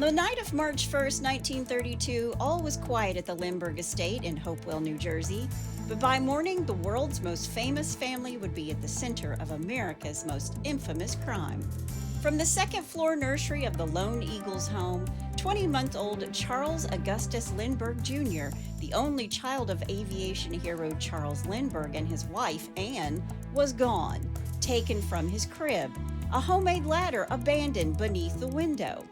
The night of March 1st, 1932, all was quiet at the Lindbergh estate in Hopewell, New Jersey. But by morning, the world's most famous family would be at the center of America's most infamous crime. From the second-floor nursery of the Lone Eagles home, 20-month-old Charles Augustus Lindbergh Jr., the only child of aviation hero Charles Lindbergh and his wife, Anne, was gone, taken from his crib, a homemade ladder abandoned beneath the window.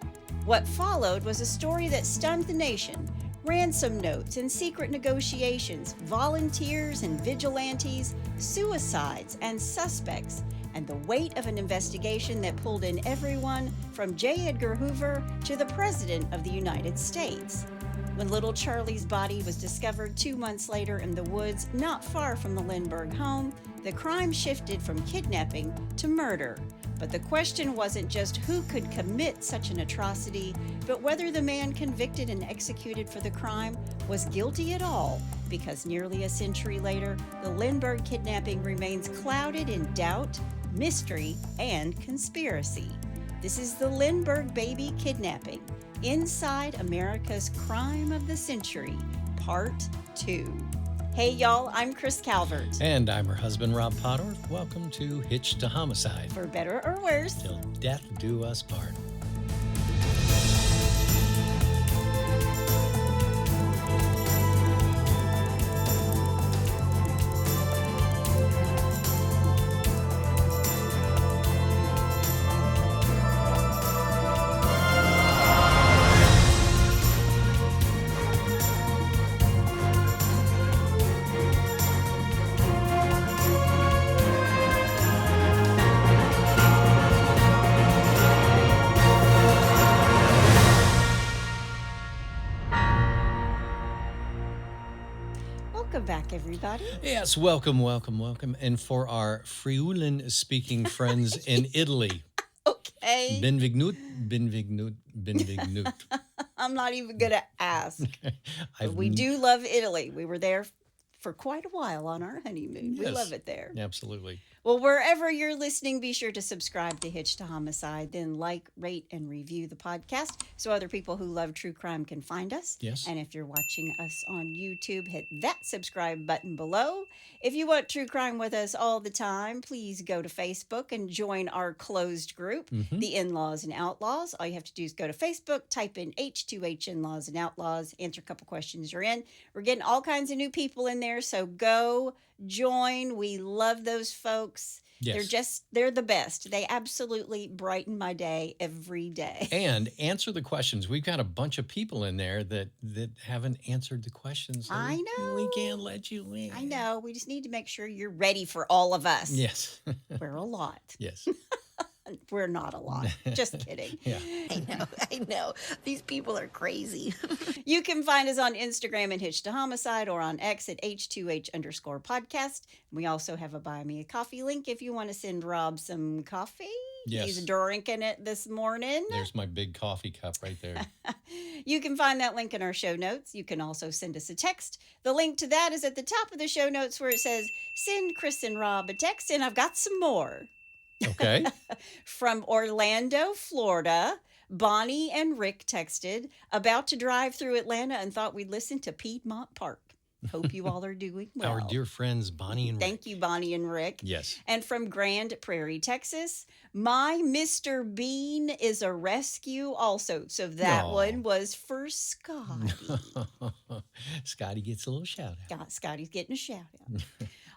What followed was a story that stunned the nation. Ransom notes and secret negotiations, volunteers and vigilantes, suicides and suspects, and the weight of an investigation that pulled in everyone from J. Edgar Hoover to the President of the United States. When little Charlie's body was discovered 2 months later in the woods not far from the Lindbergh home, the crime shifted from kidnapping to murder. But the question wasn't just who could commit such an atrocity, but whether the man convicted and executed for the crime was guilty at all, because nearly a century later, the Lindbergh kidnapping remains clouded in doubt, mystery, and conspiracy. This is the Lindbergh baby kidnapping, Inside America's Crime of the Century, Part 2. Hey y'all, I'm Kris Calvert. And I'm her husband, Rob Potter. Welcome to Hitched to Homicide. For better or worse, Till death do us part. welcome back, everybody. Yes, welcome. And for our Friulan-speaking friends in Italy, Okay. benvegnut. I'm not even going to ask. But we do love Italy. We were there for quite a while on our honeymoon. We Yes. love it there. Absolutely. Well, wherever you're listening, be sure to subscribe to Hitched to Homicide, then like, rate, and review the podcast so other people who love true crime can find us. Yes. And if you're watching us on YouTube, hit that subscribe button below. If you want true crime with us all the time, please go to Facebook and join our closed group, The In-Laws and Outlaws. All you have to do is go to Facebook, type in H2H In-Laws and Outlaws, answer a couple questions, you're in. We're getting all kinds of new people in there, so go join. We love those folks. Yes. They're the best. They absolutely brighten my day every day. And answer the questions. We've got a bunch of people in there that haven't answered the questions. So I know. We can't let you in. I know. We just need to make sure you're ready for all of us. Yes. We're a lot. Yes. We're not a lot. Just kidding. Yeah. I know. These people are crazy. You can find us on Instagram at Hitched to Homicide or on X at H2H_podcast. We also have a Buy Me a Coffee link if you want to send Rob some coffee. Yes. He's drinking it this morning. There's my big coffee cup right there. You can find that link in our show notes. You can also send us a text. The link to that is at the top of the show notes where it says, send Kris and Rob a text, and I've got some more. Okay. From Orlando, Florida, Bonnie and Rick texted, about to drive through Atlanta and thought we'd listen to Piedmont Park. Hope you all are doing well. Our dear friends, Bonnie and Rick. Thank you, Bonnie and Rick. Yes. And from Grand Prairie, Texas, my Mr. Bean is a rescue also. So that one was for Scotty. Scotty gets a little shout out. Scotty's getting a shout out.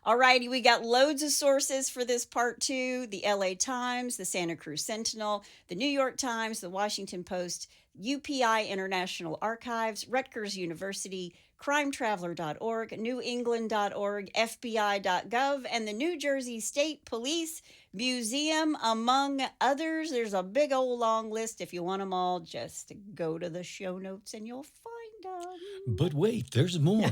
All righty, we got loads of sources for this part 2. The LA Times, the Santa Cruz Sentinel, the New York Times, the Washington Post, UPI International Archives, Rutgers University, crimetraveler.org, newengland.org, FBI.gov, and the New Jersey State Police Museum, among others. There's a big old long list. If you want them all, just go to the show notes and you'll find them. But wait, there's more.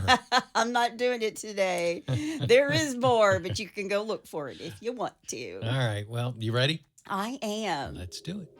I'm not doing it today. There is more, but you can go look for it if you want to. All right. Well, you ready? I am. Let's do it.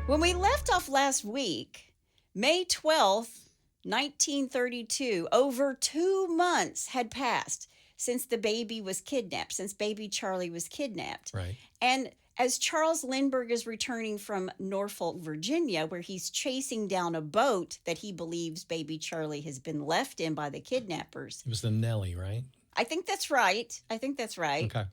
When we left off last week, May 12th, 1932, over 2 months had passed since the baby was kidnapped, since baby Charlie was kidnapped. Right. And As Charles Lindbergh is returning from Norfolk, Virginia, where he's chasing down a boat that he believes baby Charlie has been left in by the kidnappers. It was the Nellie, right? I think that's right. Okay.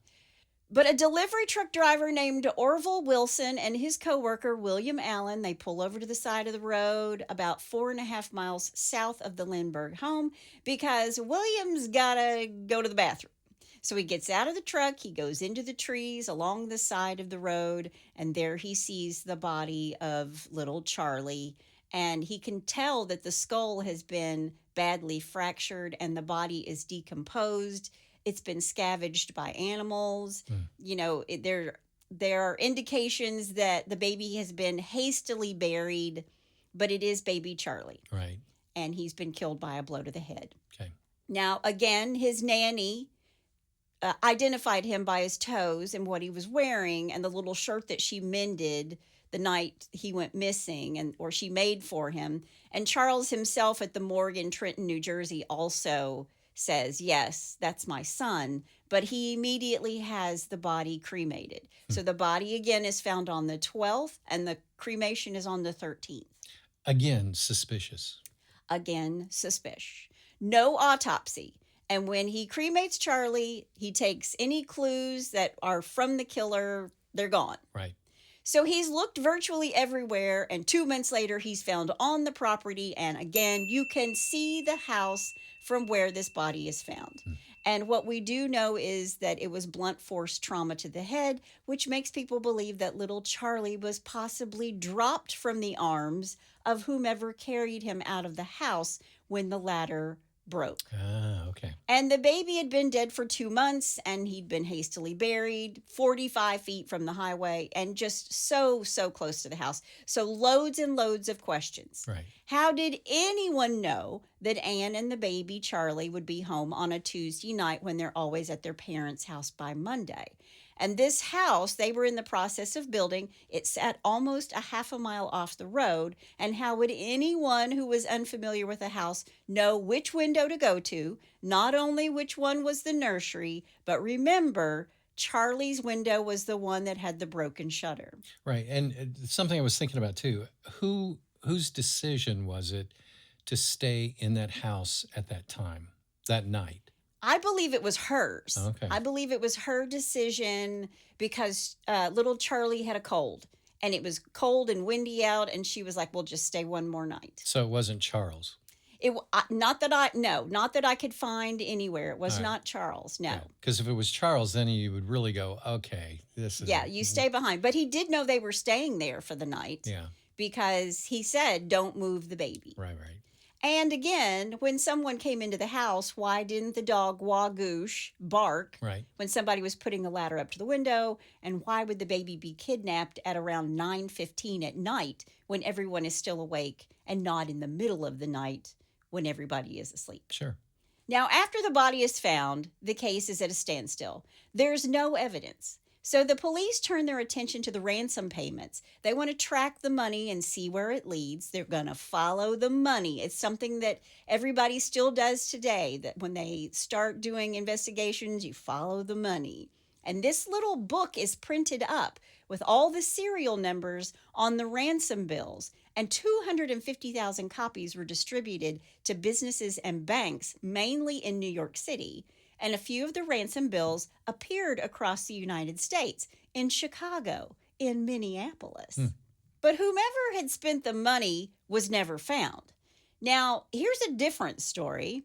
But a delivery truck driver named Orville Wilson and his coworker William Allen, they pull over to the side of the road about 4.5 miles south of the Lindbergh home because William's gotta go to the bathroom. So he gets out of the truck, he goes into the trees along the side of the road, and there he sees the body of little Charlie. And he can tell that the skull has been badly fractured and the body is decomposed. It's been scavenged by animals. There are indications that the baby has been hastily buried, but it is baby Charlie. Right. And he's been killed by a blow to the head. Okay. Now, again, his nanny identified him by his toes and what he was wearing and the little shirt that she mended the night he went missing or she made for him. And Charles himself at the morgue in Trenton, New Jersey also says, yes, that's my son, but he immediately has the body cremated. So the body again is found on the 12th and the cremation is on the 13th. Again, suspicious. No autopsy. And when he cremates Charlie, he takes any clues that are from the killer, they're gone. Right. So he's looked virtually everywhere, and 2 months later, he's found on the property. And again, you can see the house from where this body is found. And what we do know is that it was blunt force trauma to the head, which makes people believe that little Charlie was possibly dropped from the arms of whomever carried him out of the house when the ladder broke. Ah, okay. And the baby had been dead for 2 months and he'd been hastily buried 45 feet from the highway and just so close to the house. So loads and loads of questions. Right. How did anyone know that Anne and the baby Charlie would be home on a Tuesday night when they're always at their parents' house by Monday? And this house, they were in the process of building. It sat almost a half a mile off the road. And how would anyone who was unfamiliar with the house know which window to go to? Not only which one was the nursery, but remember, Charlie's window was the one that had the broken shutter. Right. And something I was thinking about too, whose decision was it to stay in that house at that time, that night? I believe it was hers. Okay. I believe it was her decision because little Charlie had a cold and it was cold and windy out and she was like, we'll just stay one more night. So it wasn't Charles? Not that I could find anywhere. It was not Charles, no. Because if it was Charles, then you would really go, okay, this is... Yeah, you stay behind. But he did know they were staying there for the night. Yeah. Because he said, don't move the baby. Right. And again, when someone came into the house, why didn't the dog Wagoosh bark when somebody was putting a ladder up to the window? And why would the baby be kidnapped at around 9:15 at night when everyone is still awake and not in the middle of the night when everybody is asleep? Sure. Now, after the body is found, the case is at a standstill. There's no evidence. So the police turn their attention to the ransom payments. They want to track the money and see where it leads. They're going to follow the money. It's something that everybody still does today, that when they start doing investigations, you follow the money. And this little book is printed up with all the serial numbers on the ransom bills. And 250,000 copies were distributed to businesses and banks, mainly in New York City. And a few of the ransom bills appeared across the United States, in Chicago, in Minneapolis. But whomever had spent the money was never found. Now, here's a different story.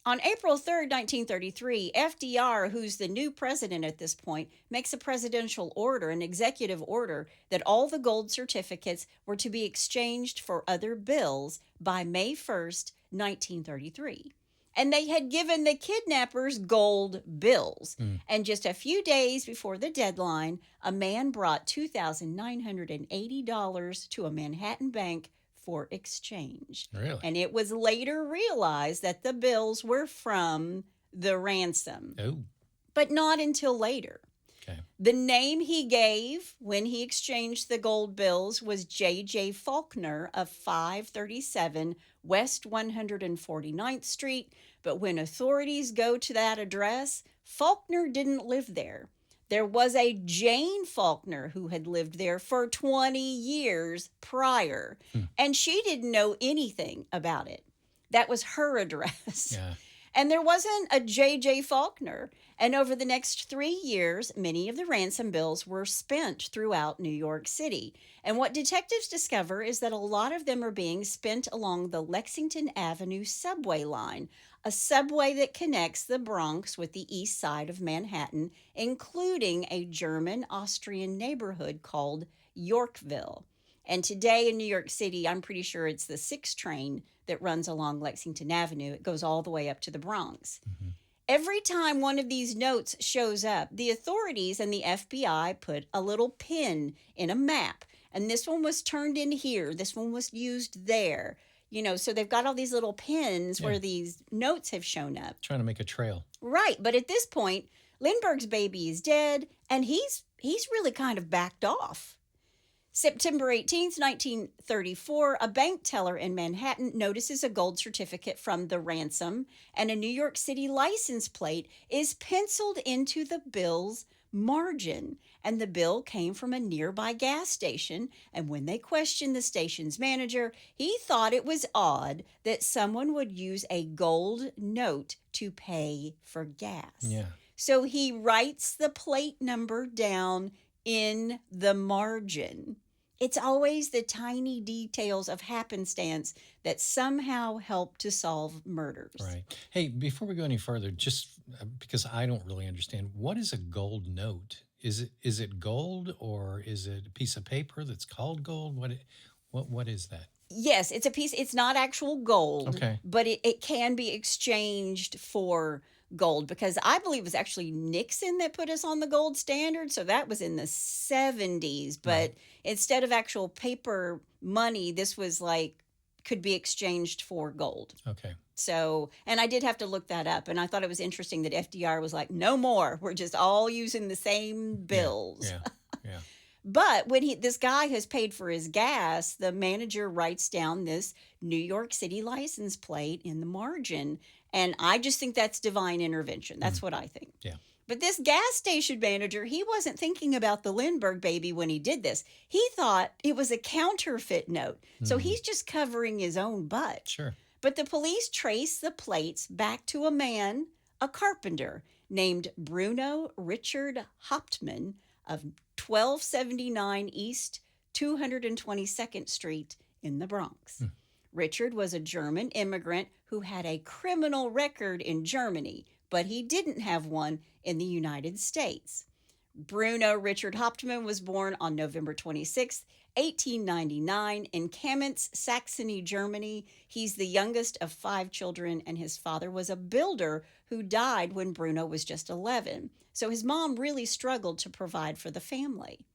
On April 3rd, 1933, FDR, who's the new president at this point, makes a presidential order, an executive order, that all the gold certificates were to be exchanged for other bills by May 1st, 1933. And they had given the kidnappers gold bills. And just a few days before the deadline, a man brought $2,980 to a Manhattan bank for exchange. Really? And it was later realized that the bills were from the ransom. Oh. But not until later. Okay. The name he gave when he exchanged the gold bills was J.J. Faulkner of 537 West 149th Street. But when authorities go to that address, Faulkner didn't live there. There was a Jane Faulkner who had lived there for 20 years prior, and she didn't know anything about it. That was her address. Yeah. And there wasn't a J.J. Faulkner. And over the next 3 years, many of the ransom bills were spent throughout New York City. And what detectives discover is that a lot of them are being spent along the Lexington Avenue subway line, a subway that connects the Bronx with the east side of Manhattan, including a German-Austrian neighborhood called Yorkville. And today in New York City, I'm pretty sure it's the 6 train that runs along Lexington Avenue. It goes all the way up to the Bronx. Every time one of these notes shows up, the authorities and the FBI put a little pin in a map. And this one was turned in here. This one was used there. You know, so they've got all these little pins where these notes have shown up. Trying to make a trail. Right. But at this point, Lindbergh's baby is dead, and he's really kind of backed off. September 18th, 1934, a bank teller in Manhattan notices a gold certificate from the ransom, and a New York City license plate is penciled into the bill's margin. And the bill came from a nearby gas station, and when they questioned the station's manager, he thought it was odd that someone would use a gold note to pay for gas. Yeah. So he writes the plate number down in the margin. It's always the tiny details of happenstance that somehow help to solve murders. Right. Hey, before we go any further, just because I don't really understand, what is a gold note? Is it gold, or is it a piece of paper that's called gold? What is that? Yes, it's a piece. It's not actual gold, Okay. but it can be exchanged for gold, because I believe it was actually Nixon that put us on the gold standard. So that was in the 70s. But Right. instead of actual paper money, this was could be exchanged for gold. Okay. So, and I did have to look that up. And I thought it was interesting that FDR was like, no more. We're just all using the same bills. Yeah. But when this guy has paid for his gas, the manager writes down this New York City license plate in the margin. And I just think that's divine intervention. That's what I think. Yeah. But this gas station manager, he wasn't thinking about the Lindbergh baby when he did this. He thought it was a counterfeit note. So he's just covering his own butt. Sure. But the police trace the plates back to a man, a carpenter, named Bruno Richard Hauptmann of 1279 East 222nd Street in the Bronx. Richard was a German immigrant who had a criminal record in Germany, but he didn't have one in the United States. Bruno Richard Hauptmann was born on November 26, 1899 in Kamenz, Saxony, Germany. He's the youngest of 5 children, and his father was a builder who died when Bruno was just 11. So his mom really struggled to provide for the family.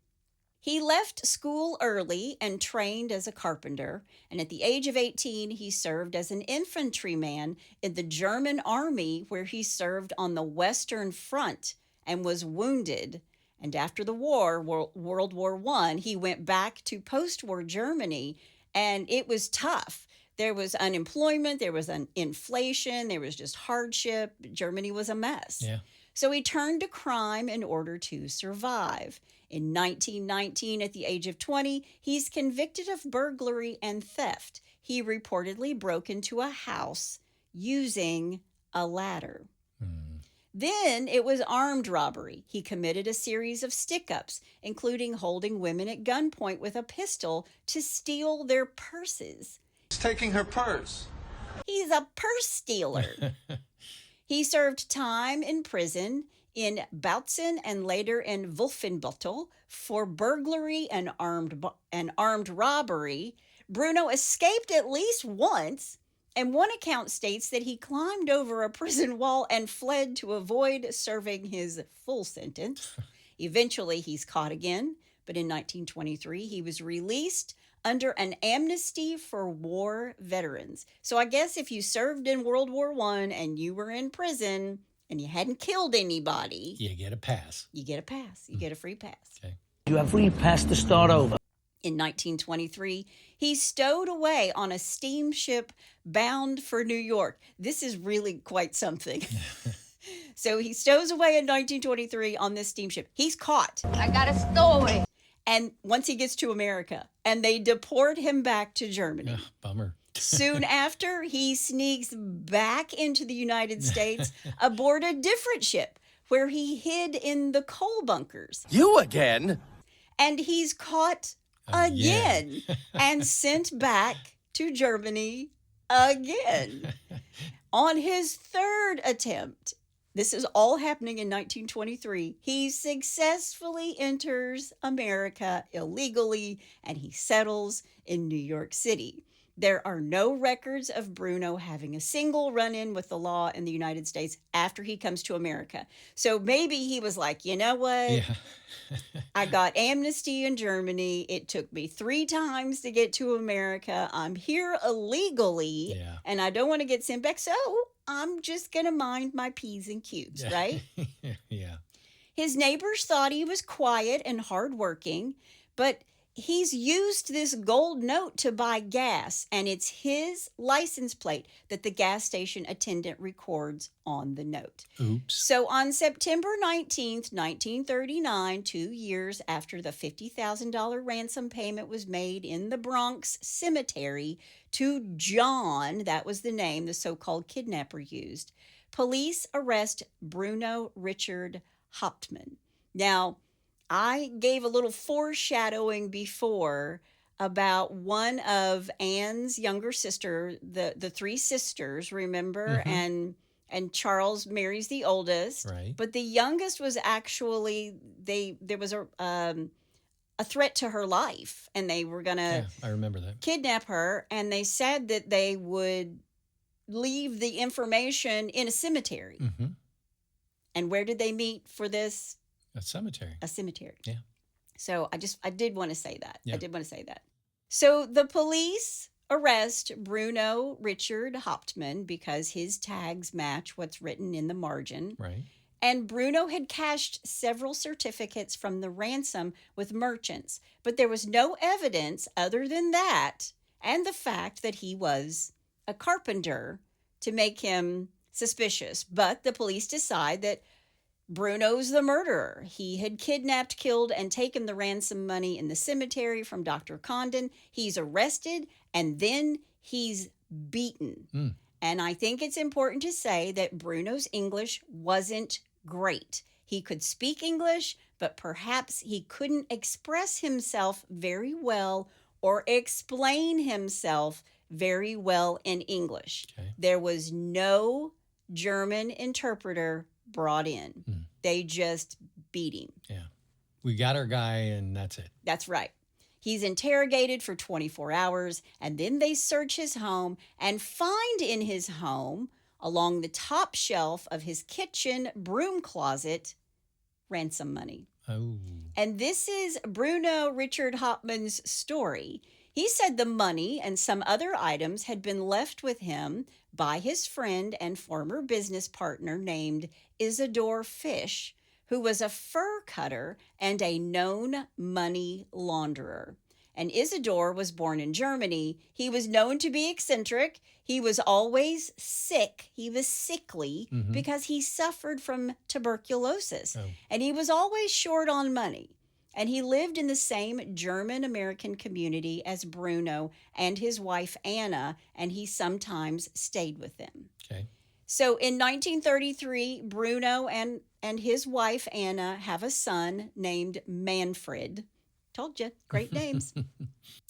He left school early and trained as a carpenter, and at the age of 18, he served as an infantryman in the German army, where he served on the Western Front and was wounded. And after the war, World War I, he went back to post-war Germany, and it was tough. There was unemployment, there was inflation, there was just hardship. Germany was a mess. Yeah. So he turned to crime in order to survive. In 1919, at the age of 20, he's convicted of burglary and theft. He reportedly broke into a house using a ladder. Then it was armed robbery. He committed a series of stick-ups, including holding women at gunpoint with a pistol to steal their purses. He's taking her purse. He's a purse stealer. He served time in prison in Bautzen and later in Wolfenbüttel for burglary and armed robbery. Bruno escaped at least once, and one account states that he climbed over a prison wall and fled to avoid serving his full sentence. Eventually, he's caught again, but in 1923, he was released under an amnesty for war veterans. So I guess if you served in World War I and you were in prison and you hadn't killed anybody, You get a pass. you get a pass. You get a free pass. Okay. You have free pass to start over. In 1923, he's stowed away on a steamship bound for New York. This is really quite something. So he stows away in 1923 on this steamship. He's caught. I got a stowaway. And once he gets to America, and they deport him back to Germany. Ugh, bummer. Soon after, he sneaks back into the United States aboard a different ship where he hid in the coal bunkers. You again? And he's caught again and sent back to Germany again. On his third attempt, this is all happening in 1923, he successfully enters America illegally and he settles in New York City. There are no records of Bruno having a single run-in with the law in the United States after he comes to America. So maybe he was like, you know what? Yeah. I got amnesty in Germany. It took me 3 times to get to America. I'm here illegally, and I don't want to get sent back. So I'm just going to mind my P's and Q's, right? Yeah. His neighbors thought he was quiet and hardworking, but he's used this gold note to buy gas, and it's his license plate that the gas station attendant records on the note. Oops. So on September 19th, 1939, 2 years after the $50,000 ransom payment was made in the Bronx cemetery to John, that was the name the so-called kidnapper used, police arrest Bruno Richard Hauptmann. Now, I gave a little foreshadowing before about one of Anne's younger sister, the 3 sisters, remember? Mm-hmm. And Charles marries the oldest. Right. But the youngest was actually, there was a threat to her life, and they were going to I remember that. kidnap her, and they said that they would leave the information in a cemetery. Mm-hmm. And where did they meet for this? A cemetery. A cemetery. Yeah. So I did want to say that. Yeah. I did want to say that. So the police arrest Bruno Richard Hauptmann because his tags match what's written in the margin. Right. And Bruno had cashed several certificates from the ransom with merchants, but there was no evidence other than that and the fact that he was a carpenter to make him suspicious. But the police decide that Bruno's the murderer. He had kidnapped, killed, and taken the ransom money in the cemetery from Dr. Condon. He's arrested, and then he's beaten. And I think it's important to say that Bruno's English wasn't great. He could speak English, but perhaps he couldn't express himself very well or explain himself very well in English. Okay. There was no German interpreter brought in. They just beat him. Yeah. We got our guy, and that's it. That's right. He's interrogated for 24 hours, and then they search his home and find in his home, along the top shelf of his kitchen broom closet, ransom money. Oh. And this is Bruno Richard Hauptmann's story. He said the money and some other items had been left with him by his friend and former business partner named Isidore Fish, who was a fur cutter and a known money launderer. And Isidore was born in Germany. He was known to be eccentric. He was always sick. He was sickly because he suffered from tuberculosis. Oh. And he was always short on money. And he lived in the same German-American community as Bruno and his wife Anna, and he sometimes stayed with them. Okay. So in 1933, Bruno and his wife Anna have a son named Manfred. Told you, great names.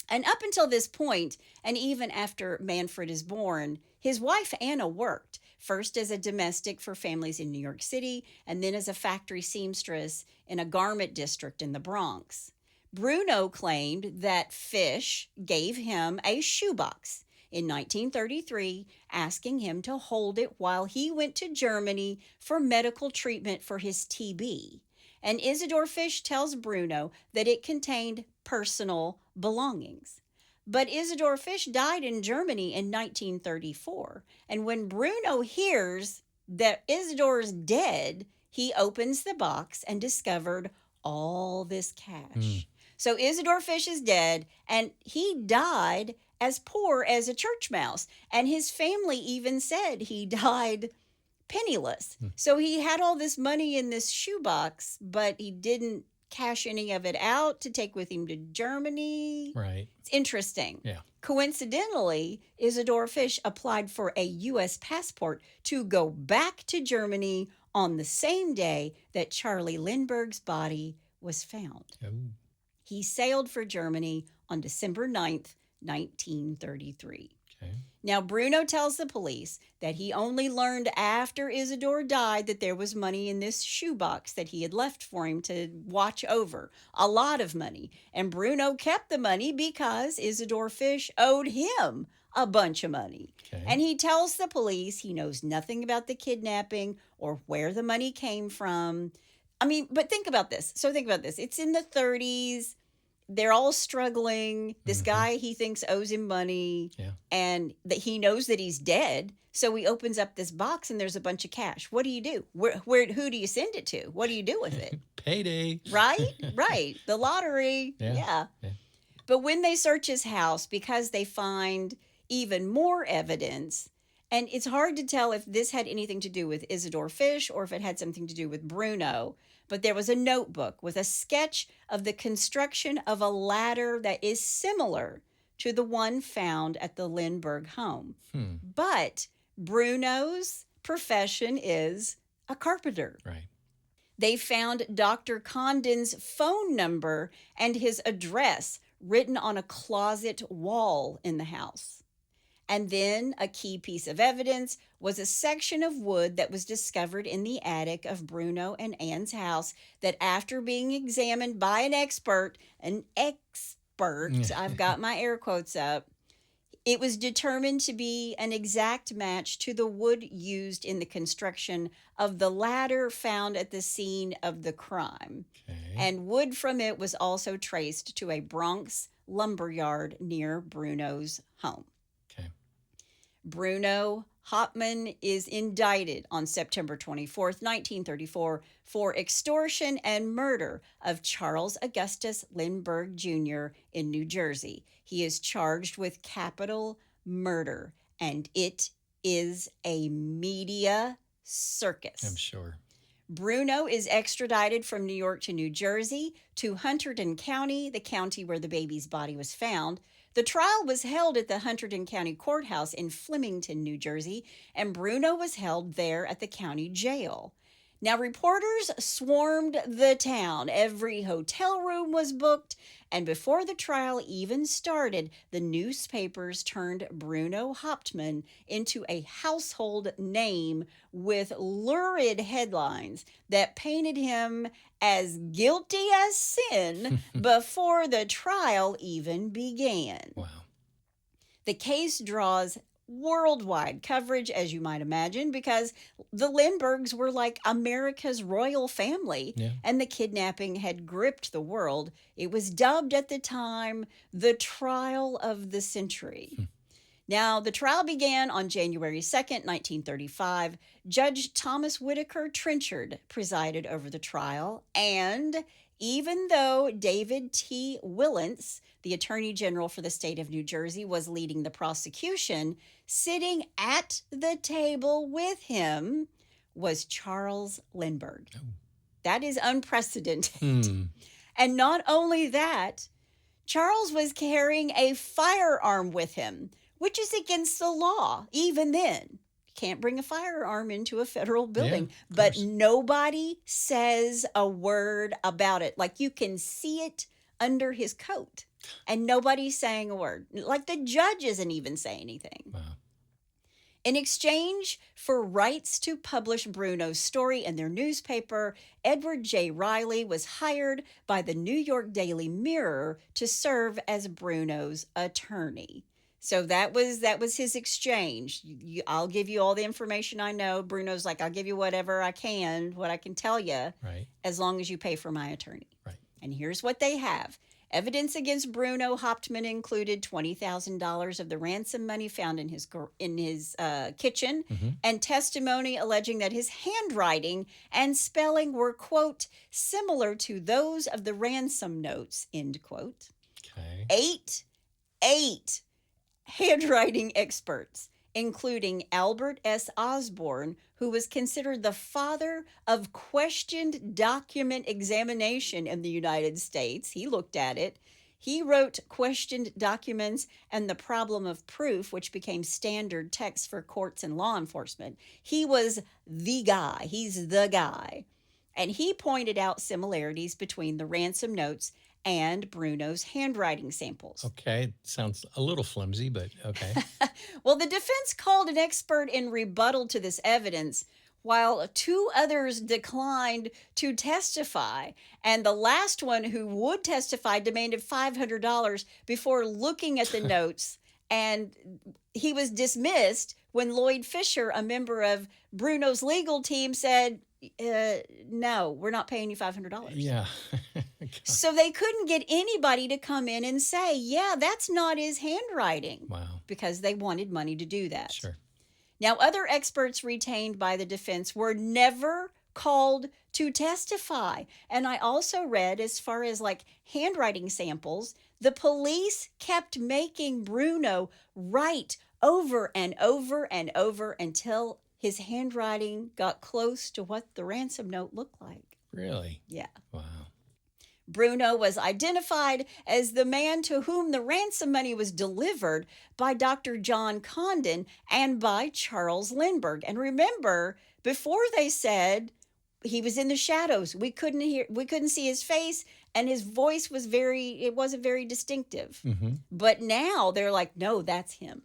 And up until this point, and even after Manfred is born, his wife Anna worked, first as a domestic for families in New York City, and then as a factory seamstress in a garment district in the Bronx. Bruno claimed that Fish gave him a shoebox in 1933, asking him to hold it while he went to Germany for medical treatment for his TB. And Isidore Fish tells Bruno that it contained personal belongings. But Isidore Fish died in Germany in 1934. And when Bruno hears that Isidore's dead, he opens the box and discovered all this cash. So Isidore Fish is dead, and he died as poor as a church mouse. And his family even said he died penniless. So he had all this money in this shoebox, but he didn't cash any of it out to take with him to Germany. Right. It's interesting. Yeah. Coincidentally, Isidore Fish applied for a U.S. passport to go back to Germany on the same day that Charlie Lindbergh's body was found. Oh. He sailed for Germany on December 9th, 1933. Okay. Now, Bruno tells the police that he only learned after Isidore died that there was money in this shoebox that he had left for him to watch over. A lot of money. And Bruno kept the money because Isidore Fish owed him a bunch of money. Okay. And he tells the police he knows nothing about the kidnapping or where the money came from. I mean, but think about this. So think about this. It's in the 30s. They're all struggling. This guy he thinks owes him money, Yeah. and that he knows that he's dead. So he opens up this box and there's a bunch of cash. What do you do? Who do you send it to? What do you do with it? Payday. Right? Right. The lottery. Yeah. Yeah. But when they search his house, because they find even more evidence, and it's hard to tell if this had anything to do with Isidore Fish or if it had something to do with Bruno, but there was a notebook with a sketch of the construction of a ladder that is similar to the one found at the Lindbergh home. But Bruno's profession is a carpenter. Right. They found Dr. Condon's phone number and his address written on a closet wall in the house. And then a key piece of evidence was a section of wood that was discovered in the attic of Bruno and Anne's house that, after being examined by an expert, I've got my air quotes up, it was determined to be an exact match to the wood used in the construction of the ladder found at the scene of the crime. Okay. And wood from it was also traced to a Bronx lumberyard near Bruno's home. Okay. Bruno Hauptmann is indicted on September 24th, 1934, for extortion and murder of Charles Augustus Lindbergh Jr. in New Jersey. He is charged with capital murder, and it is a media circus. I'm sure. Bruno is extradited from New York to New Jersey to Hunterdon County, the county where the baby's body was found. The trial was held at the Hunterdon County Courthouse in Flemington, New Jersey, and Bruno was held there at the county jail. Now, reporters swarmed the town. Every hotel room was booked, and before the trial even started, the newspapers turned Bruno Hauptmann into a household name with lurid headlines that painted him as guilty as sin before the trial even began. Wow. The case draws worldwide coverage, as you might imagine, because the Lindberghs were like America's royal family, and the kidnapping had gripped the world. It was dubbed at the time the trial of the century. Now, the trial began on January 2nd, 1935. Judge Thomas Whitaker Trenchard presided over the trial, and even though David T. Willents, the Attorney General for the state of New Jersey, was leading the prosecution, sitting at the table with him was Charles Lindbergh. Oh. That is unprecedented. And not only that, Charles was carrying a firearm with him, which is against the law, even then. Can't bring a firearm into a federal building, but nobody says a word about it. Like, you can see it under his coat, and nobody's saying a word. Like, the judge isn't even saying anything. Wow. In exchange for rights to publish Bruno's story in their newspaper, Edward J. Riley was hired by the New York Daily Mirror to serve as Bruno's attorney. So that was his exchange. I'll give you all the information I know. Bruno's like, I'll give you whatever I can, what I can tell you, Right. as long as you pay for my attorney. Right. And here's what they have. Evidence against Bruno Hauptmann included $20,000 of the ransom money found in his kitchen, and testimony alleging that his handwriting and spelling were, quote, similar to those of the ransom notes, end quote. Okay. Eight handwriting experts, including Albert S. Osborne, who was considered the father of questioned document examination in the United States. He looked at it. He wrote Questioned Documents and the Problem of Proof, which became standard text for courts and law enforcement. He was the guy. He's the guy. And he pointed out similarities between the ransom notes and Bruno's handwriting samples. Okay, sounds a little flimsy, but okay. Well, the defense called an expert in rebuttal to this evidence, while two others declined to testify. And the last one who would testify demanded $500 before looking at the notes. And he was dismissed when Lloyd Fisher, a member of Bruno's legal team, said, no, we're not paying you $500. Yeah. So they couldn't get anybody to come in and say, yeah, that's not his handwriting. Wow. Because they wanted money to do that. Sure. Now, other experts retained by the defense were never called to testify. And I also read, as far as like handwriting samples, the police kept making Bruno write over and over and over until his handwriting got close to what the ransom note looked like. Really? Yeah. Wow. Bruno was identified as the man to whom the ransom money was delivered by Dr. John Condon and by Charles Lindbergh. And remember, before they said he was in the shadows, we couldn't see his face, and his voice wasn't very distinctive. Mm-hmm. But now they're like, no, that's him.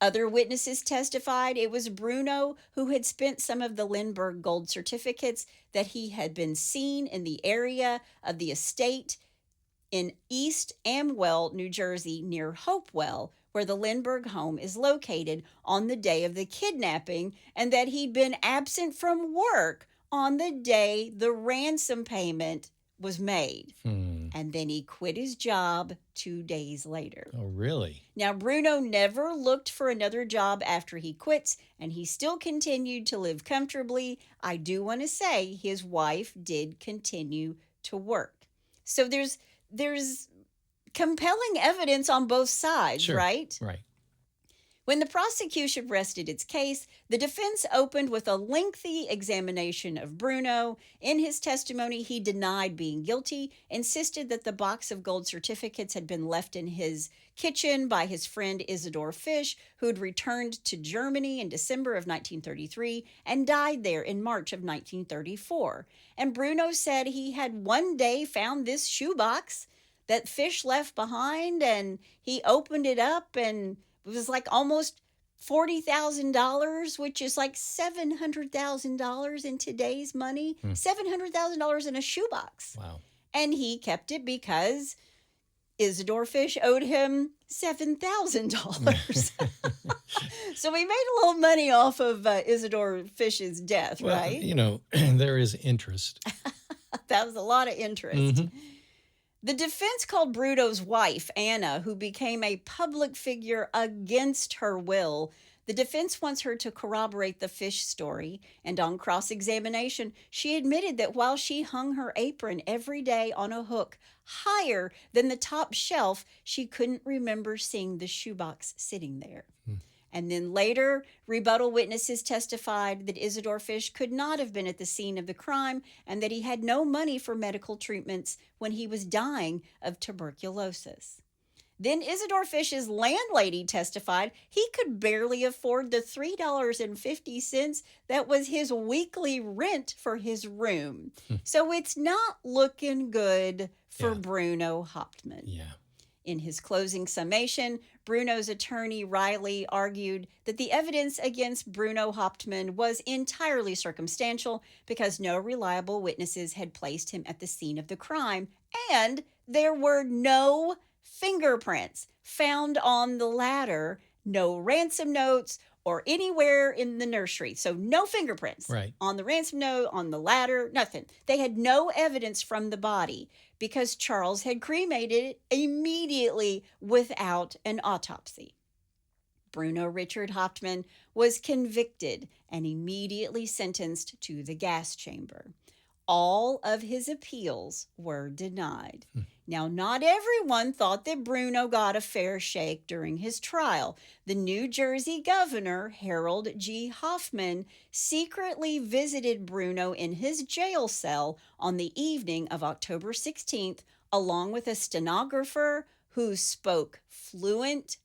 Other witnesses testified it was Bruno who had spent some of the Lindbergh gold certificates that he had been seen in the area of the estate in East Amwell, New Jersey, near Hopewell, where the Lindbergh home is located, on the day of the kidnapping, and that he'd been absent from work on the day the ransom payment was made. And then he quit his job 2 days later. Oh, really? Now, Bruno never looked for another job after he quits, and he still continued to live comfortably. I do want to say his wife did continue to work. So there's compelling evidence on both sides, Sure. right? Right. When the prosecution rested its case, the defense opened with a lengthy examination of Bruno. In his testimony, he denied being guilty, insisted that the box of gold certificates had been left in his kitchen by his friend Isidore Fish, who had returned to Germany in December of 1933 and died there in March of 1934. And Bruno said he had one day found this shoebox that Fish left behind, and he opened it up, and it was like almost $40,000, which is like $700,000 in today's money. $700,000 in a shoebox. Wow. And he kept it because Isidore Fish owed him $7,000. So we made a little money off of Isidore Fish's death, Well, right? you know, there is interest. That was a lot of interest. The defense called Bruno's wife, Anna, who became a public figure against her will. The defense wants her to corroborate the Fish story, and on cross-examination, she admitted that while she hung her apron every day on a hook higher than the top shelf, she couldn't remember seeing the shoebox sitting there. And then later, rebuttal witnesses testified that Isidore Fish could not have been at the scene of the crime and that he had no money for medical treatments when he was dying of tuberculosis. Then Isidore Fish's landlady testified he could barely afford the $3.50 that was his weekly rent for his room. So it's not looking good for Bruno Hauptmann. Yeah. In his closing summation, Bruno's attorney Riley argued that the evidence against Bruno Hauptmann was entirely circumstantial because no reliable witnesses had placed him at the scene of the crime, and there were no fingerprints found on the ladder, no ransom notes, or anywhere in the nursery. So no fingerprints on the ransom note, on the ladder, nothing. They had no evidence from the body because Charles had cremated it immediately without an autopsy. Bruno Richard Hauptmann was convicted and immediately sentenced to the gas chamber. all of his appeals were denied. Now, not everyone thought that Bruno got a fair shake during his trial. The New Jersey governor, Harold G. Hoffman, secretly visited Bruno in his jail cell on the evening of October 16th, along with a stenographer who spoke fluent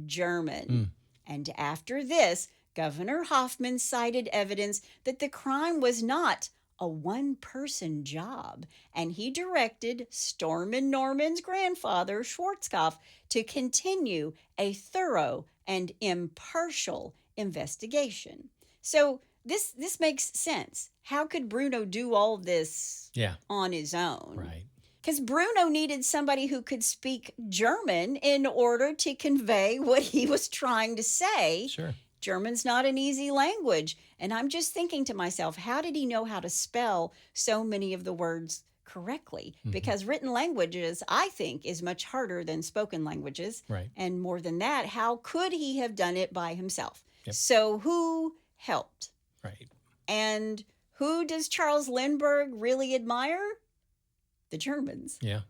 German. And after this, Governor Hoffman cited evidence that the crime was not a one-person job, and he directed Stormin Norman's grandfather, Schwarzkopf, to continue a thorough and impartial investigation. So this makes sense. How could Bruno do all this on his own? Right. Because Bruno needed somebody who could speak German in order to convey what he was trying to say. Sure. German's not an easy language. And I'm just thinking to myself, how did he know how to spell so many of the words correctly? Because written languages, I think, is much harder than spoken languages. Right. And more than that, how could he have done it by himself? Yep. So who helped? Right. And who does Charles Lindbergh really admire? The Germans. Yeah.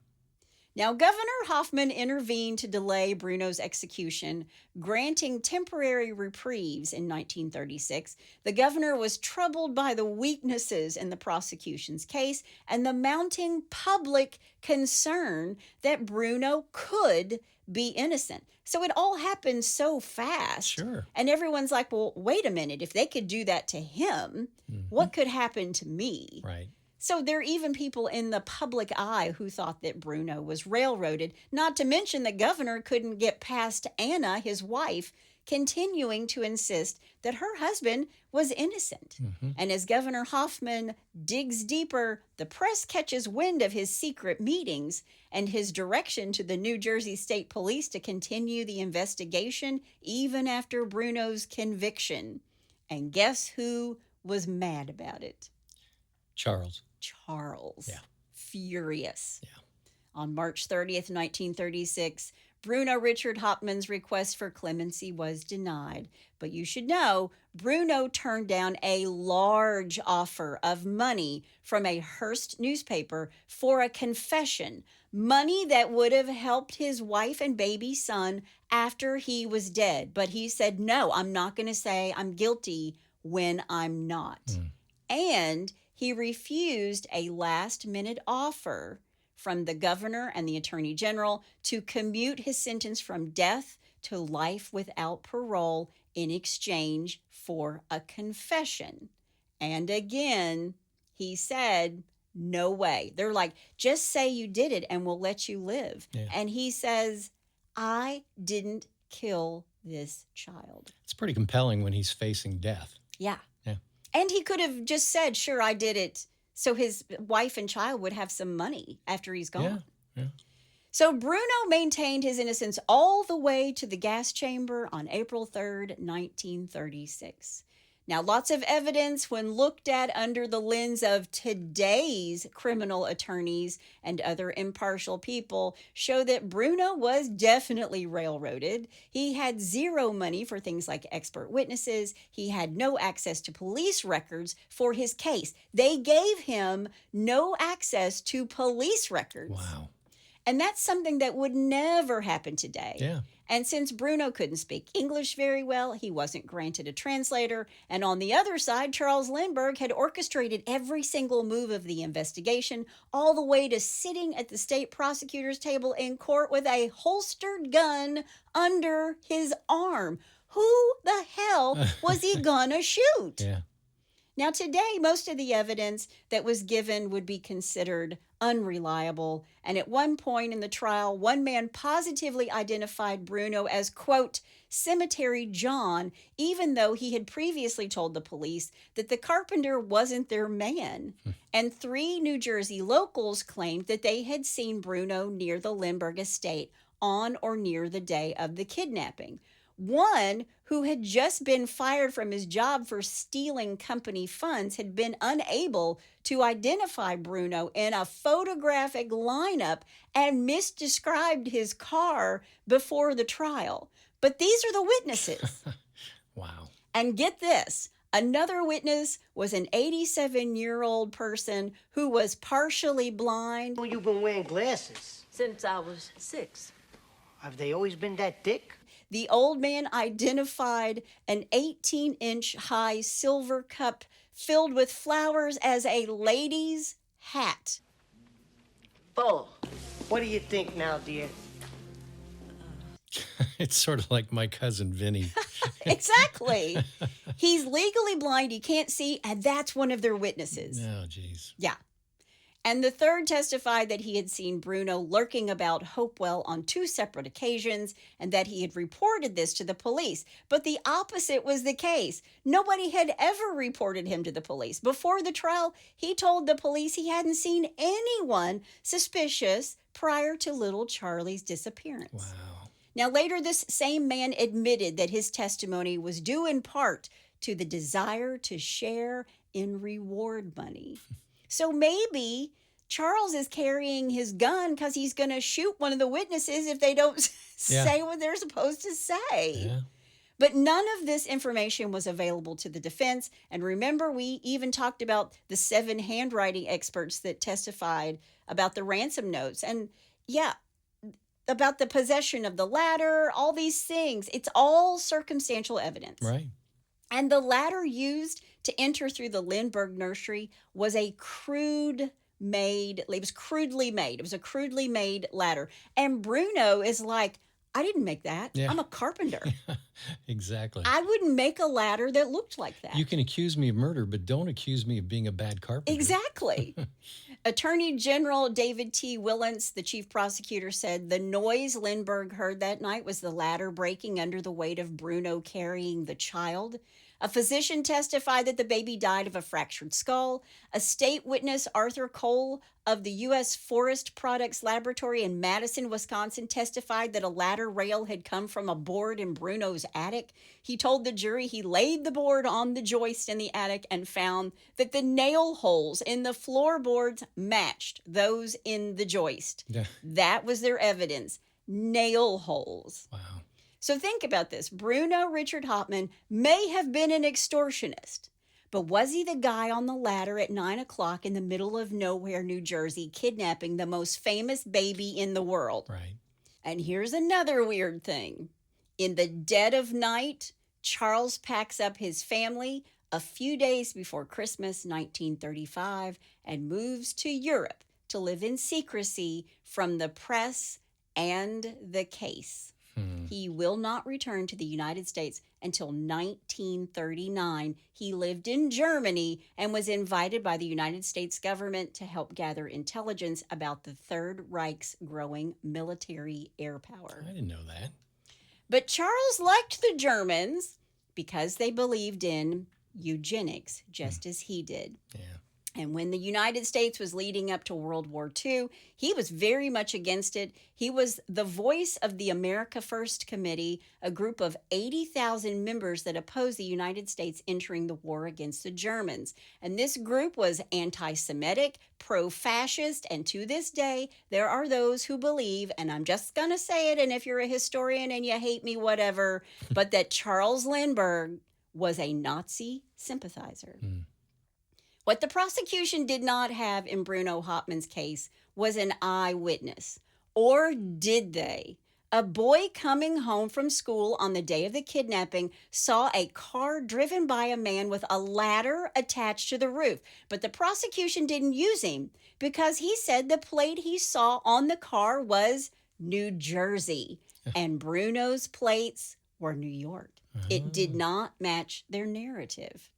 Now, Governor Hoffman intervened to delay Bruno's execution, granting temporary reprieves in 1936. The governor was troubled by the weaknesses in the prosecution's case and the mounting public concern that Bruno could be innocent. So it all happened so fast. Sure. And everyone's like, well, wait a minute. If they could do that to him, what could happen to me? Right. So there are even people in the public eye who thought that Bruno was railroaded, not to mention the governor couldn't get past Anna, his wife, continuing to insist that her husband was innocent. And as Governor Hoffman digs deeper, the press catches wind of his secret meetings and his direction to the New Jersey State Police to continue the investigation even after Bruno's conviction. And guess who was mad about it? Charles. Yeah. Furious. Yeah. On March 30th, 1936, Bruno Richard Hauptmann's request for clemency was denied. But you should know, Bruno turned down a large offer of money from a Hearst newspaper for a confession, money that would have helped his wife and baby son after he was dead. But he said, no, I'm not going to say I'm guilty when I'm not. And he refused a last-minute offer from the governor and the attorney general to commute his sentence from death to life without parole in exchange for a confession. And again, he said, no way. They're like, just say you did it and we'll let you live. Yeah. And he says, I didn't kill this child. It's pretty compelling when he's facing death. Yeah. Yeah. And he could have just said, sure, I did it. So his wife and child would have some money after he's gone. Yeah. So Bruno maintained his innocence all the way to the gas chamber on April 3rd, 1936. Now, lots of evidence when looked at under the lens of today's criminal attorneys and other impartial people show that Bruno was definitely railroaded. He had zero money for things like expert witnesses. He had no access to police records for his case. They gave him no access to police records. Wow. And that's something that would never happen today. Yeah. And since Bruno couldn't speak English very well, he wasn't granted a translator. And on the other side, Charles Lindbergh had orchestrated every single move of the investigation, all the way to sitting at the state prosecutor's table in court with a holstered gun under his arm. Who the hell was he gonna shoot? Yeah. Now, today, most of the evidence that was given would be considered unreliable. And at one point in the trial, one man positively identified Bruno as, quote, Cemetery John, even though he had previously told the police that the carpenter wasn't their man. And 3 New Jersey locals claimed that they had seen Bruno near the Lindbergh estate on or near the day of the kidnapping. One who had just been fired from his job for stealing company funds had been unable to identify Bruno in a photographic lineup and misdescribed his car before the trial. But these are the witnesses. Wow. And get this, Another witness was an 87-year-old person who was partially blind. Well, you've been wearing glasses. Since I was 6. Have they always been that thick? The old man identified an 18-inch high silver cup filled with flowers as a lady's hat. Full. What do you think now, dear? It's sort of like my cousin Vinny. Exactly. He's legally blind, he can't see, and that's one of their witnesses. Oh, geez. Yeah. And the third testified that he had seen Bruno lurking about Hopewell on 2 separate occasions and that he had reported this to the police. But the opposite was the case. Nobody had ever reported him to the police. Before the trial, he told the police he hadn't seen anyone suspicious prior to little Charlie's disappearance. Wow. Now, later, this same man admitted that his testimony was due in part to the desire to share in reward money. So maybe Charles is carrying his gun because he's going to shoot one of the witnesses if they don't say what they're supposed to say. Yeah. But none of this information was available to the defense. And remember, we even talked about the 7 handwriting experts that testified about the ransom notes. And about the possession of the ladder, all these things. It's all circumstantial evidence. Right. And the ladder used to enter through the Lindbergh nursery was a crudely made. It was a crudely made ladder. And Bruno is like, I didn't make that. Yeah. I'm a carpenter. Exactly. I wouldn't make a ladder that looked like that. You can accuse me of murder, but don't accuse me of being a bad carpenter. Exactly. Attorney General David T. Willents, the chief prosecutor, said the noise Lindbergh heard that night was the ladder breaking under the weight of Bruno carrying the child. A physician testified that the baby died of a fractured skull. A state witness, Arthur Cole of the U.S. Forest Products Laboratory in Madison, Wisconsin, testified that a ladder rail had come from a board in Bruno's attic. He told the jury he laid the board on the joist in the attic and found that the nail holes in the floorboards matched those in the joist. Yeah. That was their evidence. Nail holes. Wow. So think about this. Bruno Richard Hauptmann may have been an extortionist, but was he the guy on the ladder at 9 o'clock in the middle of nowhere, New Jersey, kidnapping the most famous baby in the world? Right. And here's another weird thing. In the dead of night, Charles packs up his family a few days before Christmas 1935 and moves to Europe to live in secrecy from the press and the case. He will not return to the United States until 1939. He lived in Germany and was invited by the United States government to help gather intelligence about the Third Reich's growing military air power. I didn't know that. But Charles liked the Germans because they believed in eugenics, just as he did. Yeah. And when the United States was leading up to World War II, he was very much against it. He was the voice of the America First Committee, a group of 80,000 members that opposed the United States entering the war against the Germans. And this group was anti-Semitic, pro-fascist, and to this day, there are those who believe, and I'm just going to say it, and if you're a historian and you hate me, whatever, but that Charles Lindbergh was a Nazi sympathizer. What the prosecution did not have in Bruno Hauptmann's case was an eyewitness. Or did they? A boy coming home from school on the day of the kidnapping saw a car driven by a man with a ladder attached to the roof. But the prosecution didn't use him because he said the plate he saw on the car was New Jersey and Bruno's plates were New York. It did not match their narrative.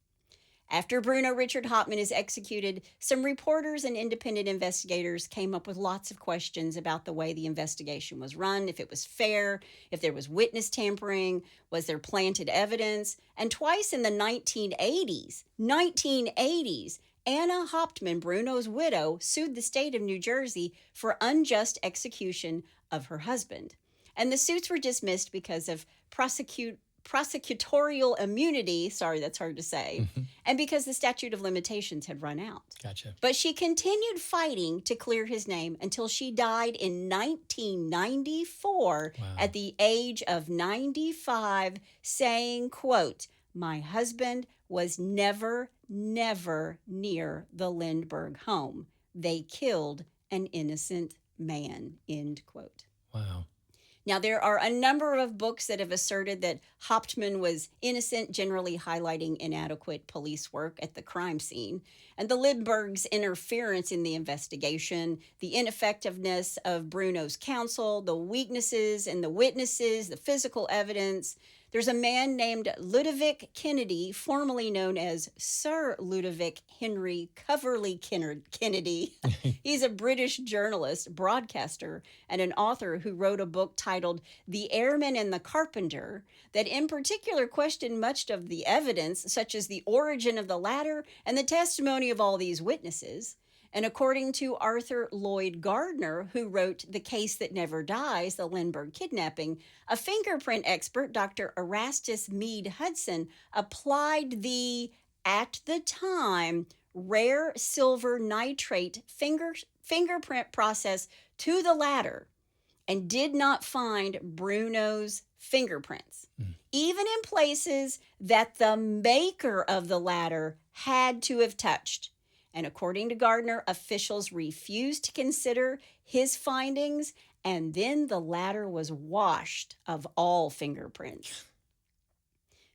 After Bruno Richard Hauptmann is executed, some reporters and independent investigators came up with lots of questions about the way the investigation was run, if it was fair, if there was witness tampering, was there planted evidence, and twice in the 1980s, Anna Hauptmann, Bruno's widow, sued the state of New Jersey for unjust execution of her husband. And the suits were dismissed because of prosecutorial immunity, sorry, that's hard to say, and because the statute of limitations had run out. Gotcha. But she continued fighting to clear his name until she died in 1994 at the age of 95, saying, quote, My husband was never near the Lindbergh home. They killed an innocent man, end quote. Wow. Now, there are a number of books that have asserted that Hauptmann was innocent, generally highlighting inadequate police work at the crime scene, and the Lindberghs' interference in the investigation, the ineffectiveness of Bruno's counsel, the weaknesses in the witnesses, the physical evidence. There's a man named Lindbergh Kennedy, formerly known as Sir Lindbergh Henry Coverley Kennedy. He's a British journalist, broadcaster, and an author who wrote a book titled The Airman and the Carpenter that in particular questioned much of the evidence, such as the origin of the ladder and the testimony of all these witnesses. And according to Arthur Lloyd Gardner, who wrote The Case That Never Dies, The Lindbergh Kidnapping, a fingerprint expert, Dr. Erastus Mead Hudson, applied the, at the time, rare silver nitrate fingerprint process to the ladder and did not find Bruno's fingerprints, even in places that the maker of the ladder had to have touched. And according to Gardner, officials refused to consider his findings, and then the ladder was washed of all fingerprints.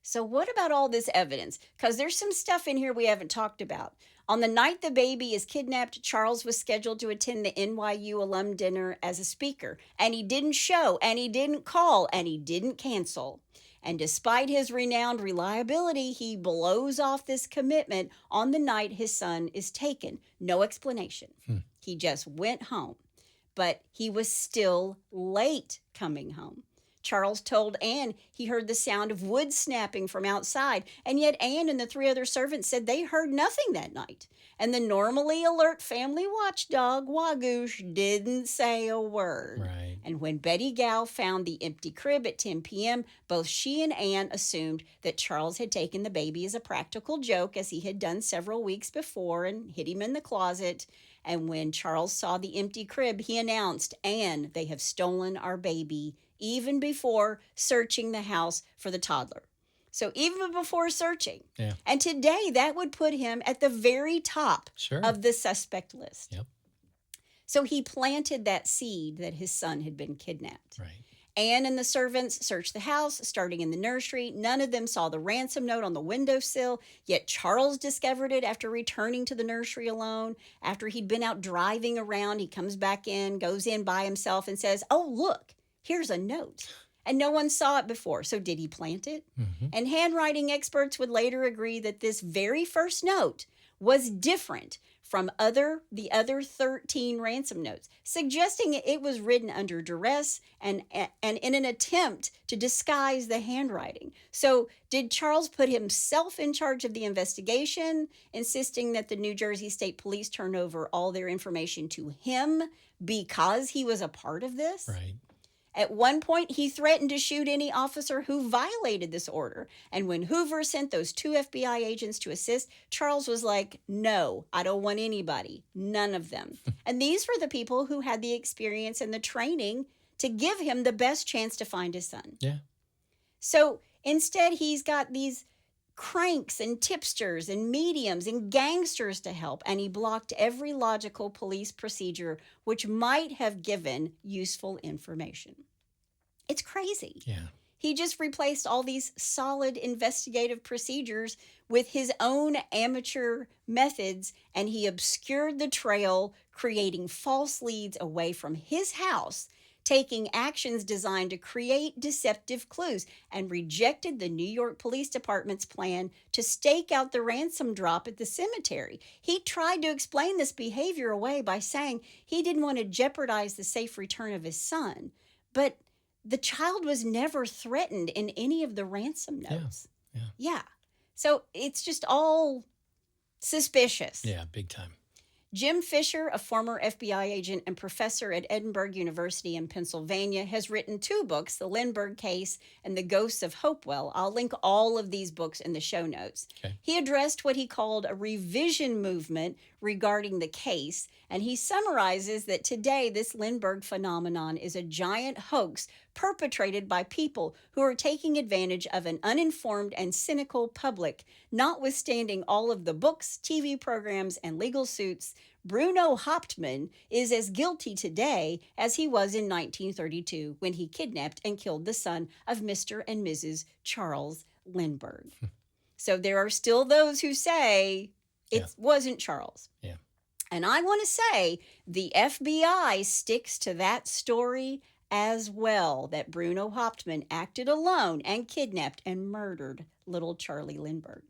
So what about all this evidence? Because there's some stuff in here we haven't talked about. On the night the baby is kidnapped, Charles was scheduled to attend the NYU alum dinner as a speaker, and he didn't show, and he didn't call, and he didn't cancel. And despite his renowned reliability, he blows off this commitment on the night his son is taken. No explanation. He just went home. But he was still late coming home. Charles told Anne he heard the sound of wood snapping from outside, and yet Anne and the 3 other servants said they heard nothing that night. And the normally alert family watchdog, Wagoosh, didn't say a word. Right. And when Betty Gow found the empty crib at 10 p.m., both she and Anne assumed that Charles had taken the baby as a practical joke, as he had done several weeks before, and hid him in the closet. And when Charles saw the empty crib, he announced, "Anne, they have stolen our baby," even before searching the house for the toddler. So even before searching. Yeah. And today, that would put him at the very top Sure. of the suspect list. Yep. So he planted that seed that his son had been kidnapped. Right. Anne and the servants searched the house, starting in the nursery. None of them saw the ransom note on the windowsill, yet Charles discovered it after returning to the nursery alone. After he'd been out driving around, he comes back in, goes in by himself, and says, "Oh, look, here's a note." And no one saw it before. So did he plant it? And handwriting experts would later agree that this very first note was different from the other 13 ransom notes, suggesting it was written under duress and in an attempt to disguise the handwriting. So did Charles put himself in charge of the investigation, insisting that the New Jersey State Police turn over all their information to him because he was a part of this? Right. At one point, he threatened to shoot any officer who violated this order. And when Hoover sent those 2 FBI agents to assist, Charles was like, "No, I don't want anybody. None of them." And these were the people who had the experience and the training to give him the best chance to find his son. Yeah. So instead, he's got these cranks and tipsters and mediums and gangsters to help, and he blocked every logical police procedure which might have given useful information. It's crazy. Yeah. He just replaced all these solid investigative procedures with his own amateur methods, and he obscured the trail, creating false leads away from his house, taking actions designed to create deceptive clues, and rejected the New York Police Department's plan to stake out the ransom drop at the cemetery. He tried to explain this behavior away by saying he didn't want to jeopardize the safe return of his son. But the child was never threatened in any of the ransom notes. Yeah. So it's just all suspicious. Yeah, big time. Jim Fisher, a former FBI agent and professor at Edinburgh University in Pennsylvania, has written 2 books, The Lindbergh Case and The Ghosts of Hopewell. I'll link all of these books in the show notes. Okay. He addressed what he called a revision movement regarding the case, and he summarizes that today this Lindbergh phenomenon is a giant hoax perpetrated by people who are taking advantage of an uninformed and cynical public. Notwithstanding all of the books, TV programs, and legal suits, Bruno Hauptmann is as guilty today as he was in 1932 when he kidnapped and killed the son of Mr. and Mrs. Charles Lindbergh. So there are still those who say it wasn't Charles. Yeah. And I want to say the FBI sticks to that story as well, that Bruno Hauptmann acted alone and kidnapped and murdered little Charlie Lindbergh.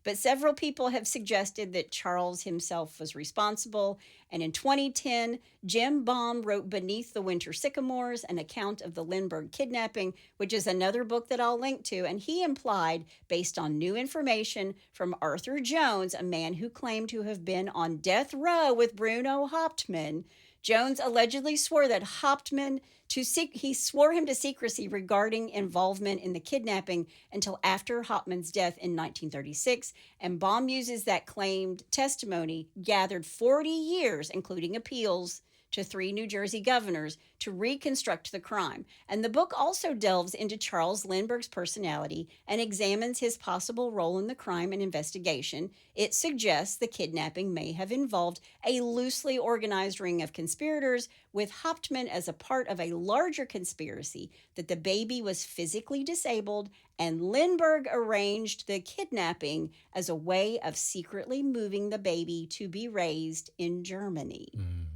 But several people have suggested that Charles himself was responsible. And in 2010, Jim Baum wrote Beneath the Winter Sycamores, an account of the Lindbergh kidnapping, which is another book that I'll link to. And he implied, based on new information from Arthur Jones, a man who claimed to have been on death row with Bruno Hauptmann, Jones allegedly swore that Hauptmann he swore him to secrecy regarding involvement in the kidnapping until after Hauptmann's death in 1936, and Baum uses that claimed testimony gathered 40 years, including appeals to 3 New Jersey governors, to reconstruct the crime. And the book also delves into Charles Lindbergh's personality and examines his possible role in the crime and investigation. It suggests the kidnapping may have involved a loosely organized ring of conspirators, with Hauptmann as a part of a larger conspiracy, that the baby was physically disabled, and Lindbergh arranged the kidnapping as a way of secretly moving the baby to be raised in Germany.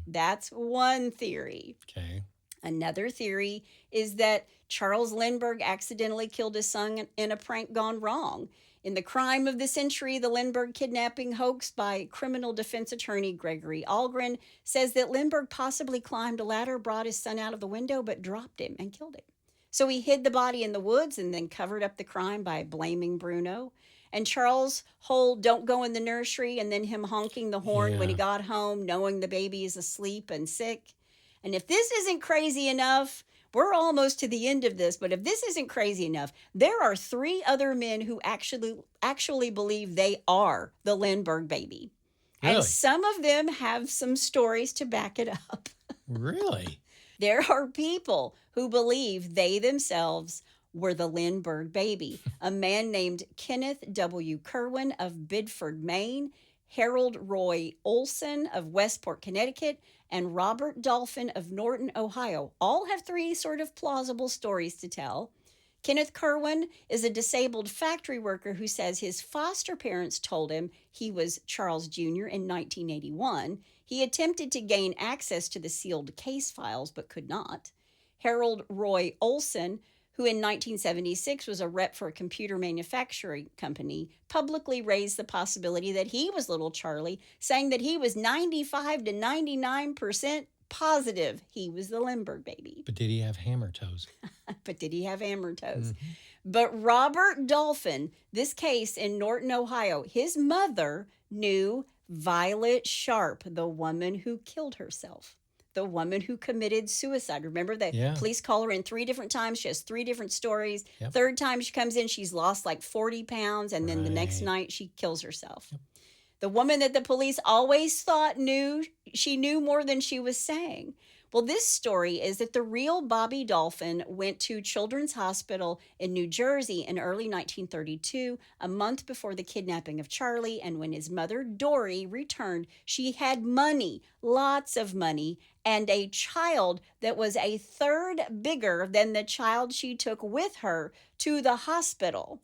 That's one theory. Okay. Another theory is that Charles Lindbergh accidentally killed his son in a prank gone wrong. In The Crime of the Century, the Lindbergh kidnapping hoax by criminal defense attorney Gregory Algren says that Lindbergh possibly climbed a ladder, brought his son out of the window, but dropped him and killed him. So he hid the body in the woods and then covered up the crime by blaming Bruno. And Charles' whole don't go in the nursery and then him honking the horn when he got home, knowing the baby is asleep and sick. And if this isn't crazy enough, we're almost to the end of this, but if this isn't crazy enough, there are 3 other men who actually believe they are the Lindbergh baby. Really? And some of them have some stories to back it up. Really? There are people who believe they themselves were the Lindbergh baby. A man named Kenneth W. Kerwin of Bedford, Maine, Harold Roy Olson of Westport, Connecticut, and Robert Dolphin of Norton, Ohio, all have 3 sort of plausible stories to tell. Kenneth Kerwin is a disabled factory worker who says his foster parents told him he was Charles Jr. in 1981. He attempted to gain access to the sealed case files but could not. Harold Roy Olson, who in 1976 was a rep for a computer manufacturing company, publicly raised the possibility that he was little Charlie, saying that he was 95 to 99% positive he was the Lindbergh baby. But did he have hammer toes? But did he have hammer toes? But Robert Dolphin, this case in Norton, Ohio, his mother knew Violet Sharp, the woman who killed herself. The woman who committed suicide. Remember that police call her in 3 different times. She has 3 different stories. Yep. Third time she comes in, she's lost like 40 pounds. And then the next night she kills herself. Yep. The woman that the police always thought she knew more than she was saying. Well, this story is that the real Bobby Dolphin went to Children's Hospital in New Jersey in early 1932, a month before the kidnapping of Charlie. And when his mother, Dory, returned, she had money, lots of money, and a child that was a third bigger than the child she took with her to the hospital.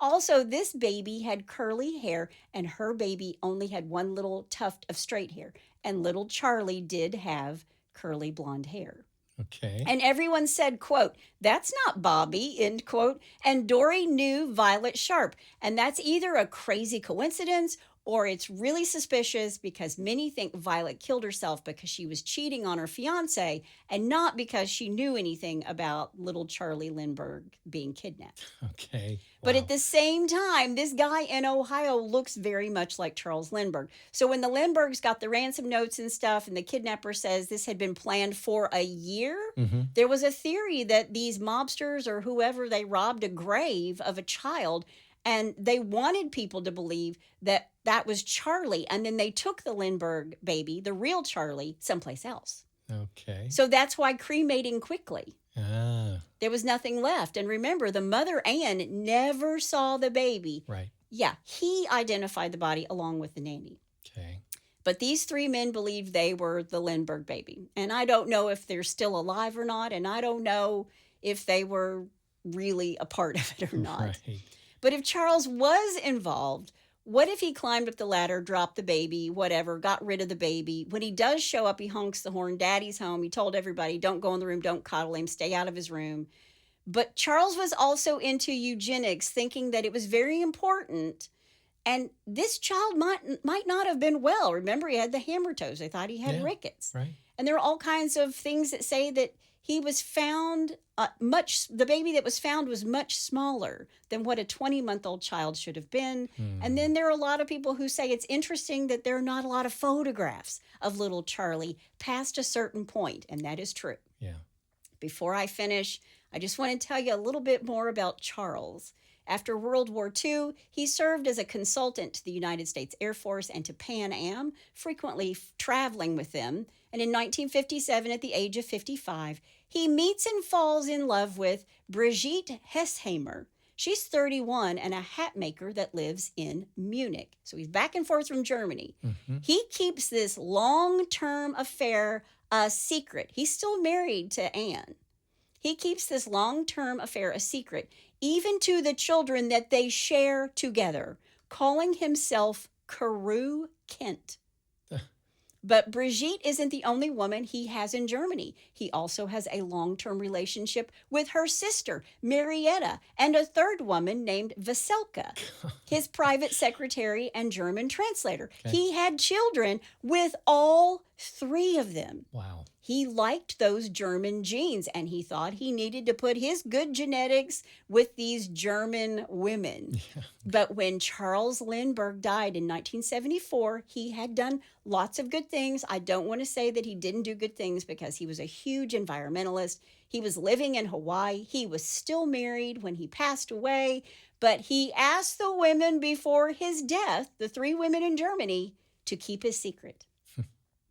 Also, this baby had curly hair, and her baby only had one little tuft of straight hair. And little Charlie did have curly blonde hair. Okay. And everyone said, quote, "That's not Bobby," end quote. And Dory knew Violet Sharp. And that's either a crazy coincidence or it's really suspicious, because many think Violet killed herself because she was cheating on her fiance and not because she knew anything about little Charlie Lindbergh being kidnapped. Okay. But at the same time, this guy in Ohio looks very much like Charles Lindbergh. So when the Lindberghs got the ransom notes and stuff, and the kidnapper says this had been planned for a year, there was a theory that these mobsters or whoever, they robbed a grave of a child, and they wanted people to believe that that was Charlie. And then they took the Lindbergh baby, the real Charlie, someplace else. Okay. So that's why cremating quickly. Ah, There was nothing left. And remember, the mother, Anne, never saw the baby. right. Yeah, he identified the body along with the nanny. Okay. But these three men believed they were the Lindbergh baby. And I don't know if they're still alive or not. And I don't know if they were really a part of it or not. Right. But if Charles was involved, what if he climbed up the ladder, dropped the baby, whatever, got rid of the baby? When he does show up, he honks the horn. Daddy's home. He told everybody, don't go in the room, don't coddle him, stay out of his room. But Charles was also into eugenics, thinking that it was very important. And this child might not have been well. Remember, he had the hammer toes. They thought he had Yeah, rickets. right. And there are all kinds of things that say that he was found the baby that was found was much smaller than what a 20-month-old child should have been. And then there are a lot of people who say it's interesting that there are not a lot of photographs of little Charlie past a certain point. And that is true. Yeah. Before I finish, I just want to tell you a little bit more about Charles. After World War II, he served as a consultant to the United States Air Force and to Pan Am, frequently traveling with them. And in 1957, at the age of 55, he meets and falls in love with Brigitte Hessheimer. She's 31 and a hat maker that lives in Munich. So he's back and forth from Germany. Mm-hmm. He keeps this long-term affair a secret. He's still married to Anne. He keeps this long-term affair a secret, even to the children that they share together, calling himself Carew Kent. But Brigitte isn't the only woman he has in Germany. He also has a long-term relationship with her sister, Marietta, and a third woman named Veselka, his private secretary and German translator. Okay. He had children with all three of them. Wow. He liked those German genes, and he thought he needed to put his good genetics with these German women. Yeah. But when Charles Lindbergh died in 1974, he had done lots of good things. I don't want to say that he didn't do good things because he was a huge environmentalist. He was living in Hawaii. He was still married when he passed away. But he asked the women before his death, the three women in Germany, to keep his secret.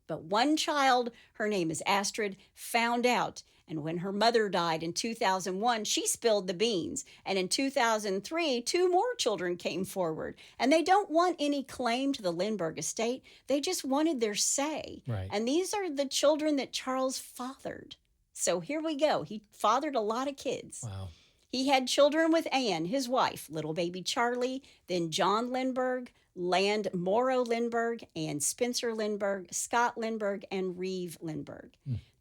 But one child, her name is Astrid, found out. And when her mother died in 2001, she spilled the beans. And in 2003, two more children came forward. And they don't want any claim to the Lindbergh estate. They just wanted their say. Right. And these are the children that Charles fathered. So here we go. He fathered a lot of kids. Wow. He had children with Anne, his wife, little baby Charlie, then John Lindbergh, Land Morrow Lindbergh, and Spencer Lindbergh, Scott Lindbergh, and Reeve Lindbergh.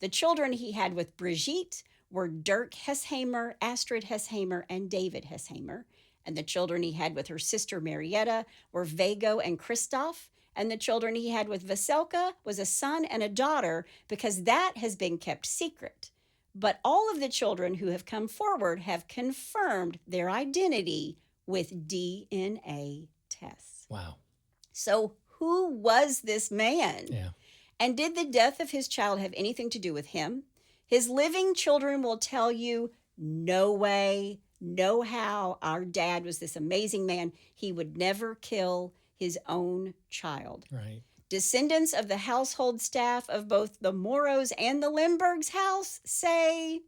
The children he had with Brigitte were Dirk Hessheimer, Astrid Hessheimer, and David Hessheimer. And the children he had with her sister Marietta were Vago and Christoph. And the children he had with Veselka was a son and a daughter, because that has been kept secret. But all of the children who have come forward have confirmed their identity with DNA tests. Wow. So who was this man? Yeah. And did the death of his child have anything to do with him? His living children will tell you, no way, no how. Our dad was this amazing man. He would never kill his own child. Right. Descendants of the household staff of both the Morrows and the Lindbergh's house say,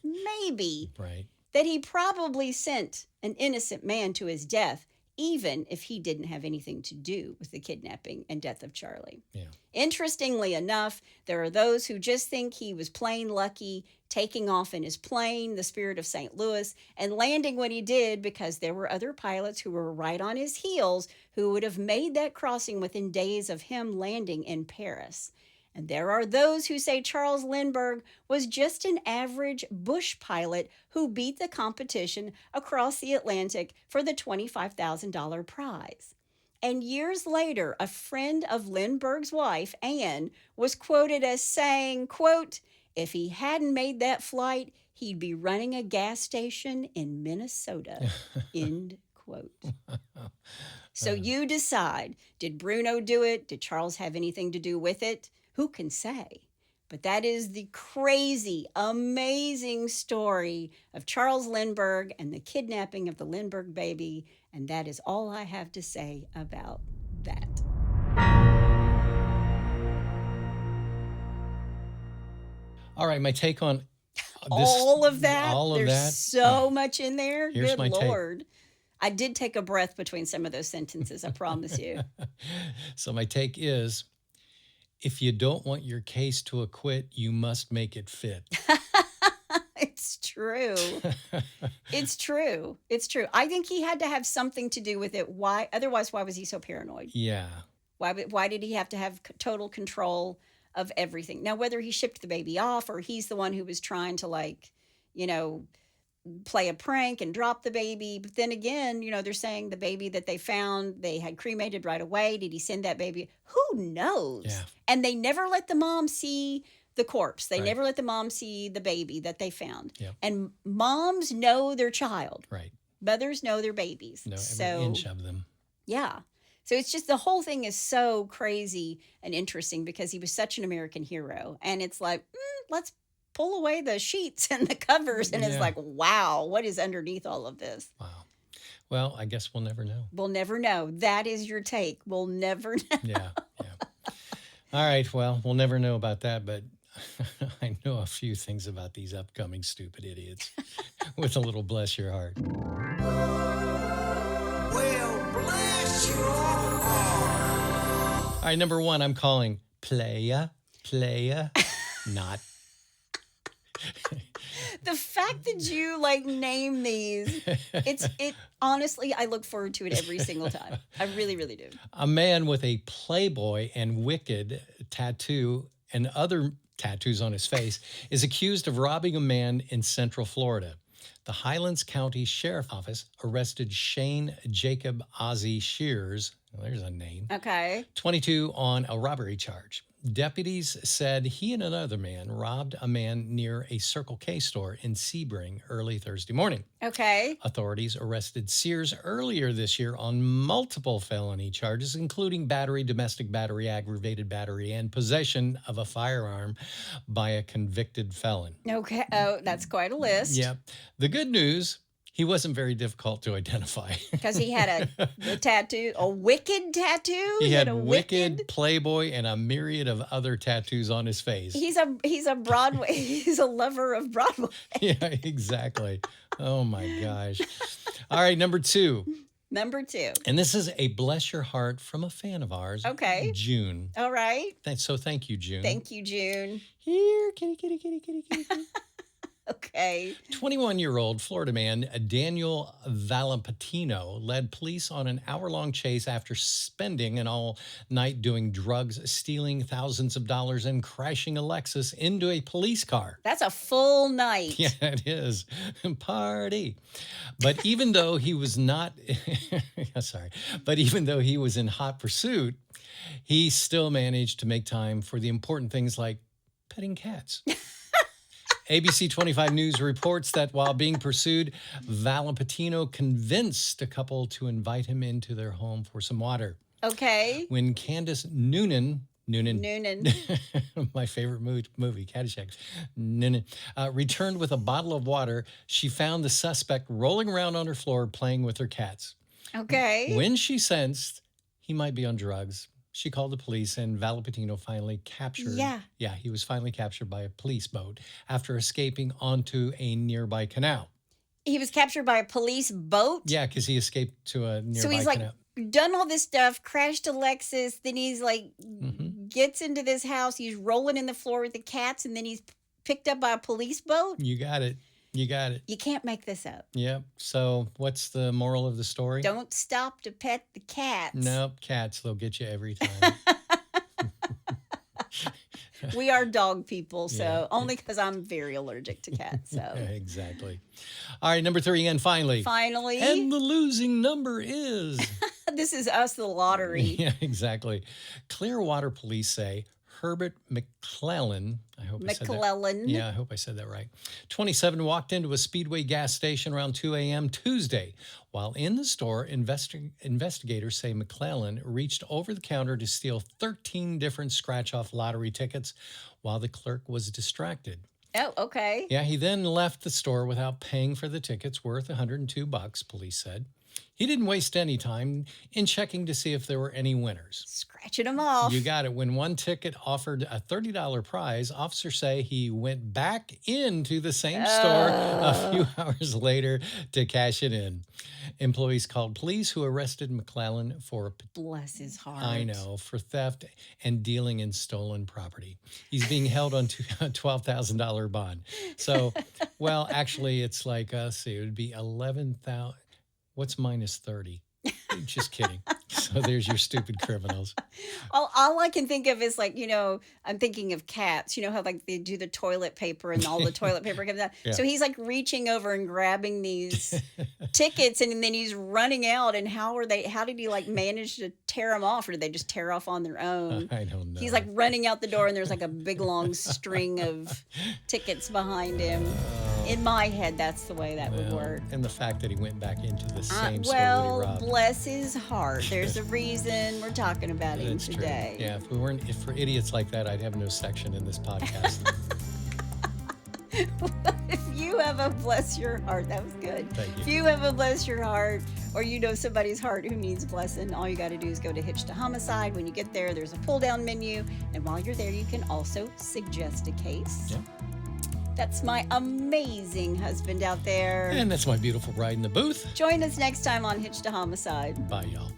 maybe, Right. that he probably sent an innocent man to his death, even if he didn't have anything to do with the kidnapping and death of Charlie. Yeah. Interestingly enough, there are those who just think he was plain lucky, taking off in his plane, the Spirit of St. Louis, and landing when he did, because there were other pilots who were right on his heels who would have made that crossing within days of him landing in Paris. And there are those who say Charles Lindbergh was just an average bush pilot who beat the competition across the Atlantic for the $25,000 prize. And years later, a friend of Lindbergh's wife, Anne, was quoted as saying, quote, if he hadn't made that flight, he'd be running a gas station in Minnesota, end quote. So you decide, did Bruno do it? Did Charles have anything to do with it? Who can say? But that is the crazy, amazing story of Charles Lindbergh and the kidnapping of the Lindbergh baby. And that is all I have to say about that. All right. My take on All of that? All of There's that. so much in there. Here's Good my take. Lord. I did take a breath between some of those sentences, I promise you. So my take is, if you don't want your case to acquit, you must make it fit. It's true. It's true. It's true. I think he had to have something to do with it. Why? Otherwise, why was he so paranoid? Yeah. Why did he have to have total control of everything? Now, whether he shipped the baby off or he's the one who was trying to, like, you know, play a prank and drop the baby. But then again, you know, they're saying the baby that they found, they had cremated right away. Did he send that baby? Who knows? Yeah. And they never let the mom see the corpse. They Right. never let the mom see the baby that they found. Yep. And moms know their child. Right. Mothers know their babies. No, every So inch of them. yeah. So it's just the whole thing is so crazy and interesting because he was such an American hero. And it's like, let's pull away the sheets and the covers. And Yeah. it's like, wow, what is underneath all of this? Wow. Well, I guess we'll never know. We'll never know. That is your take. We'll never know. Yeah. Yeah. All right. Well, we'll never know about that, but I know a few things about these upcoming stupid idiots with a little bless your heart. Well, bless your heart. All right. Number one, I'm calling playa, not. The fact that you like name these, it honestly, I look forward to it every single time. I really, really do. A man with a Playboy and Wicked tattoo and other tattoos on his face is accused of robbing a man in Central Florida. The Highlands County Sheriff's Office arrested Shane Jacob Ozzie Shears, well, there's a name, Okay. 22, on a robbery charge. Deputies said he and another man robbed a man near a Circle K store in Sebring early Thursday morning. Okay. Authorities arrested Sears earlier this year on multiple felony charges, including battery, domestic battery, aggravated battery, and possession of a firearm by a convicted felon. Okay. Oh, that's quite a list. Yep. The good news, he wasn't very difficult to identify. Because he had a tattoo, a wicked tattoo. He had Wicked, Playboy, and a myriad of other tattoos on his face. He's a Broadway. He's a lover of Broadway. Yeah, exactly. Oh my gosh. All right, number two. Number two. And this is a bless your heart from a fan of ours. Okay. June. All right. So thank you, June. Thank you, June. Here, kitty, kitty, kitty, kitty, kitty, kitty. Okay. 21-year-old Florida man Daniel Valentino led police on an hour-long chase after spending an all-night doing drugs, stealing thousands of dollars, and crashing a Lexus into a police car. That's a full night. Yeah, it is. Party. But even though he was not, but even though he was in hot pursuit, he still managed to make time for the important things like petting cats. ABC 25 News reports that while being pursued, Valentino convinced a couple to invite him into their home for some water. Okay. When Candace Noonan, my favorite movie, Caddyshack, Noonan, returned with a bottle of water, she found the suspect rolling around on her floor playing with her cats. Okay. When she sensed he might be on drugs, she called the police, and Valentino finally captured. Yeah, he was finally captured by a police boat after escaping onto a nearby canal. He was captured by a police boat? Yeah, because he escaped to a nearby So he's canal. like done all this stuff, crashed a Lexus, then he's like gets into this house, he's rolling in the floor with the cats, and then he's picked up by a police boat? You got it. You got it. You can't make this up. Yep. So what's the moral of the story? Don't stop to pet the cats. Nope, cats, they'll get you every time. We are dog people, so Yeah. only because I'm very allergic to cats. So Exactly. All right, number three, and finally. finally, And the losing number is... this is us, the lottery. Yeah, exactly. Clearwater police say Herbert McClellan, I hope I said that. McClellan. Yeah, I hope I said that right. 27 walked into a Speedway gas station around 2 a.m. Tuesday. While in the store, investigators say McClellan reached over the counter to steal 13 different scratch-off lottery tickets while the clerk was distracted. Oh, okay. Yeah, he then left the store without paying for the tickets, worth $102, police said. He didn't waste any time in checking to see if there were any winners. Scratching them off. You got it. When one ticket offered a $30 prize, officers say he went back into the same store a few hours later to cash it in. Employees called police, who arrested McClellan for, Bless his heart. I know, for theft and dealing in stolen property. He's being held on a $12,000 bond. So, well, actually, it's like, see, it would be 11,000. What's minus 30? Just kidding. So there's your stupid criminals. All I can think of is like, I'm thinking of Cats. You know how like they do the toilet paper and all the toilet paper comes out. Yeah. So he's like reaching over and grabbing these tickets, and then he's running out. And how did he like manage to tear them off, or did they just tear off on their own? I don't know. He's like running out the door, and there's like a big long string of tickets behind him. In my head, that's the way that would work. And the fact that he went back into the same store that he Well, robbed. bless his heart. There's a reason we're talking about him That's today. true. Yeah, if for idiots like that, I'd have no section in this podcast. If you have a bless your heart, that was good. Thank you. If you have a bless your heart, or you know somebody's heart who needs blessing, all you got to do is go to Hitched to Homicide. When you get there, there's a pull-down menu, and while you're there, you can also suggest a case. Yeah. That's my amazing husband out there. And that's my beautiful bride in the booth. Join us next time on Hitched to Homicide. Bye, y'all.